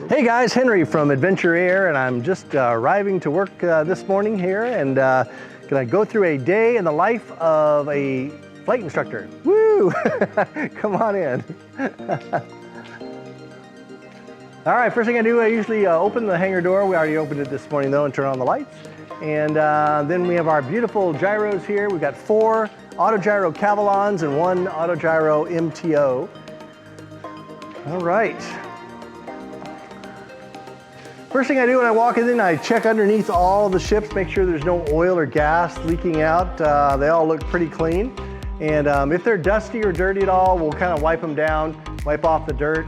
Hey guys, Henry from Adventure Air, and I'm just arriving to work this morning here, and gonna go through a day in the life of a flight instructor. Woo! Come on in. All right, first thing I do, I usually open the hangar door. We already opened it this morning though, and turn on the lights. And then we have our beautiful gyros here. We've got 4 AutoGyro Cavalons and 1 AutoGyro MTO. All right. First thing I do when I walk in, I check underneath all the ships, make sure there's no oil or gas leaking out. They all look pretty clean. And if they're dusty or dirty at all, we'll kind of wipe them down, wipe off the dirt,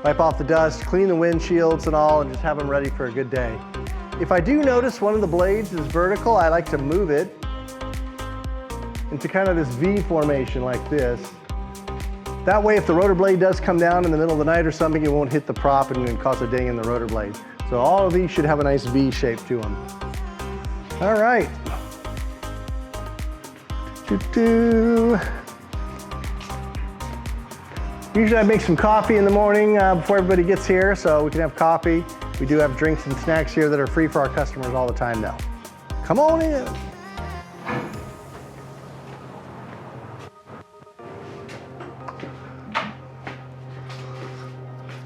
wipe off the dust, clean the windshields and all, and just have them ready for a good day. If I do notice one of the blades is vertical, I like to move it into kind of this V formation like this. That way, if the rotor blade does come down in the middle of the night or something, it won't hit the prop and cause a ding in the rotor blade. So all of these should have a nice V shape to them. All right. Usually I make some coffee in the morning before everybody gets here, so we can have coffee. We do have drinks and snacks here that are free for our customers all the time now. Come on in.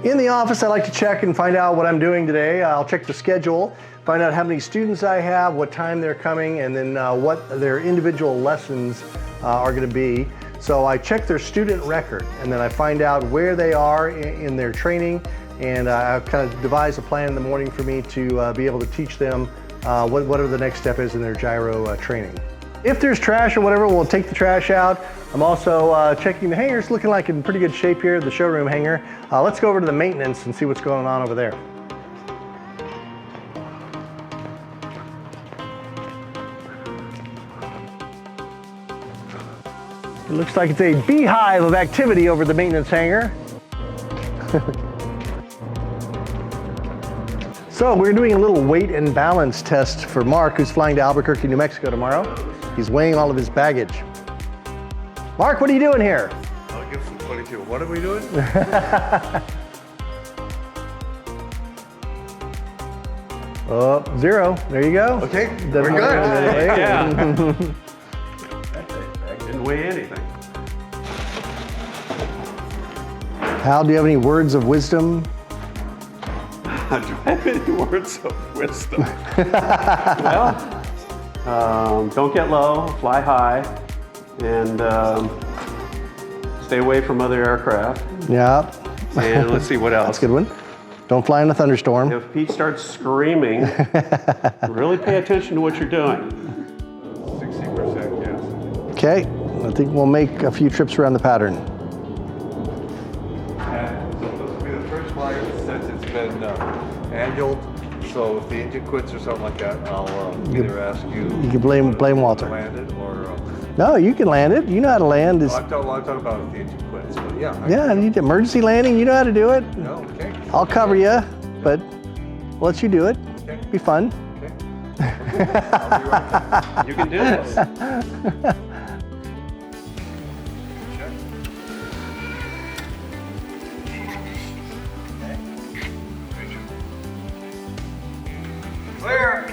In the office, I like to check and find out what I'm doing today. I'll check the schedule, find out how many students I have, what time they're coming, and then what their individual lessons are going to be. So I check their student record, and then I find out where they are in their training, and I kind of devise a plan in the morning for me to be able to teach them whatever the next step is in their gyro training. If there's trash or whatever, we'll take the trash out. I'm also checking the hangar. It's looking like in pretty good shape here, the showroom hangar. Let's go over to the maintenance and see what's going on over there. It looks like it's a beehive of activity over the maintenance hangar. So we're doing a little weight and balance test for Mark, who's flying to Albuquerque, New Mexico tomorrow. He's weighing all of his baggage. Mark, what are you doing here? I'll give some 22. What are we doing? Oh, 0. There you go. Okay, we're good. Yeah. I didn't weigh anything. Hal, do you have any words of wisdom? Do I have any words of wisdom? Well, don't get low, fly high, and stay away from other aircraft. Yeah. And let's see what else. That's a good one. Don't fly in a thunderstorm. If Pete starts screaming, really pay attention to what you're doing. 60% yes. Okay, I think we'll make a few trips around the pattern. And so this will be the first flight since it's been annual. So if the engine quits or something like that, I'll either ask you. You can blame Walter. To land it or. No, you can land it. You know how to land. I'm talking about if the engine quits. But yeah. Yeah, you need emergency landing. You know how to do it. No, okay. I'll cover you, but we'll let you do it. Okay. Be fun. Okay. I'll be right there. You can do this. Clear.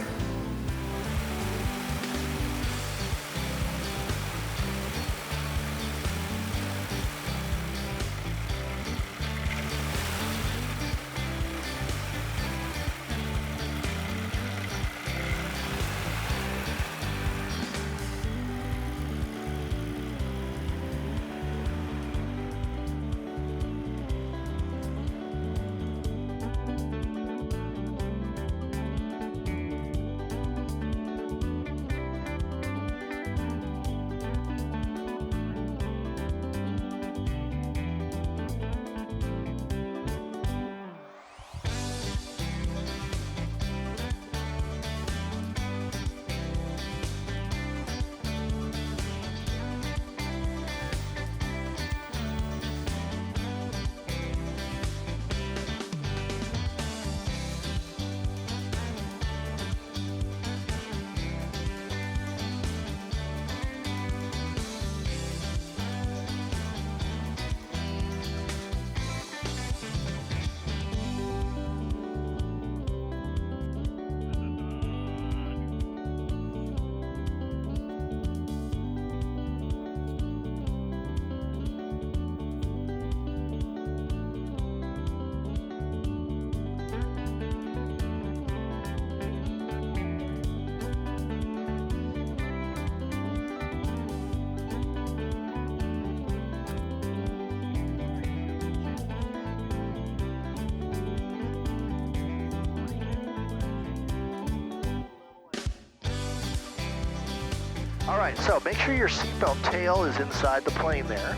right, so make sure your seatbelt tail is inside the plane there.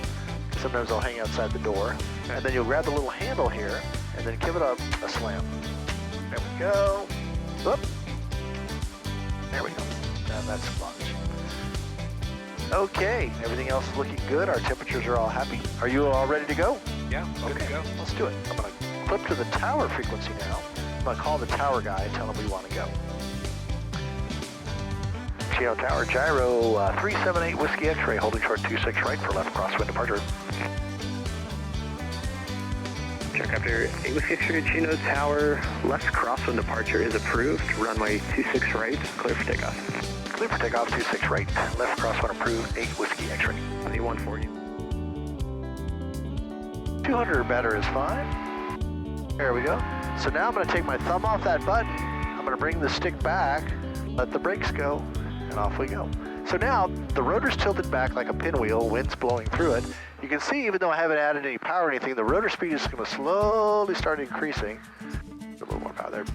Sometimes they'll hang outside the door. And then you'll grab the little handle here and then give it a slam. There we go. Whoop. There we go. And that's sponge. Okay, everything else is looking good. Our temperatures are all happy. Are you all ready to go? Yeah, good to go. Let's do it. I'm going to flip to the tower frequency now. I'm going to call the tower guy and tell him we want to go. Chino Tower, gyro 378 Whiskey X-ray, holding short 26 right for left crosswind departure. Check after 8 Whiskey X-ray, Chino Tower, left crosswind departure is approved. Runway 26 right, clear for takeoff. Clear for takeoff, 26 right, left crosswind approved, 8 Whiskey X-ray. 140. 200 or better is fine. There we go. So now I'm going to take my thumb off that button. I'm going to bring the stick back, let the brakes go, and off we go. So now the rotor's tilted back like a pinwheel, wind's blowing through it. You can see, even though I haven't added any power or anything, the rotor speed is going to slowly start increasing. A little more power there.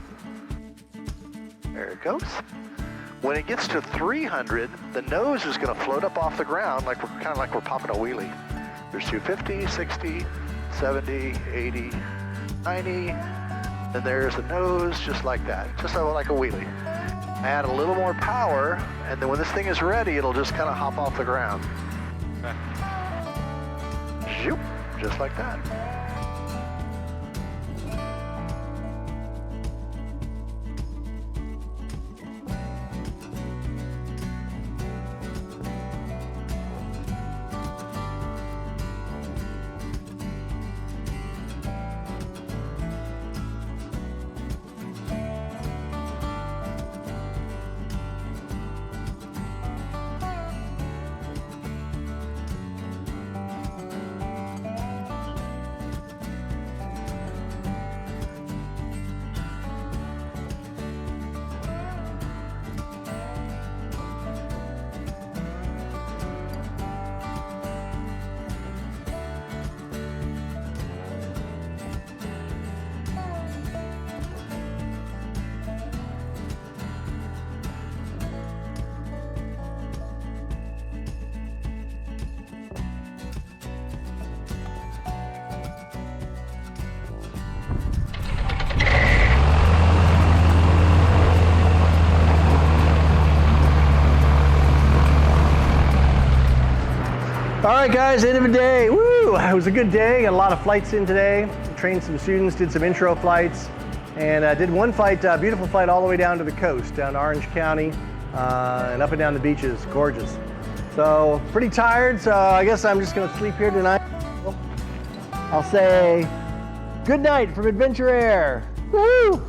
There it goes. When it gets to 300, the nose is going to float up off the ground like we're kind of like we're popping a wheelie. There's 250, 60, 70, 80, 90, and there's the nose just like that, just like a wheelie. Add a little more power, and then when this thing is ready, it'll just kind of hop off the ground. Zoop, just like that. All right, guys, end of the day. Woo! It was a good day. Got a lot of flights in today. Trained some students, did some intro flights, and did one flight, beautiful flight all the way down to the coast, down to Orange County, and up and down the beaches. Gorgeous. So pretty tired. So I guess I'm just gonna sleep here tonight. I'll say good night from Adventure Air. Woo!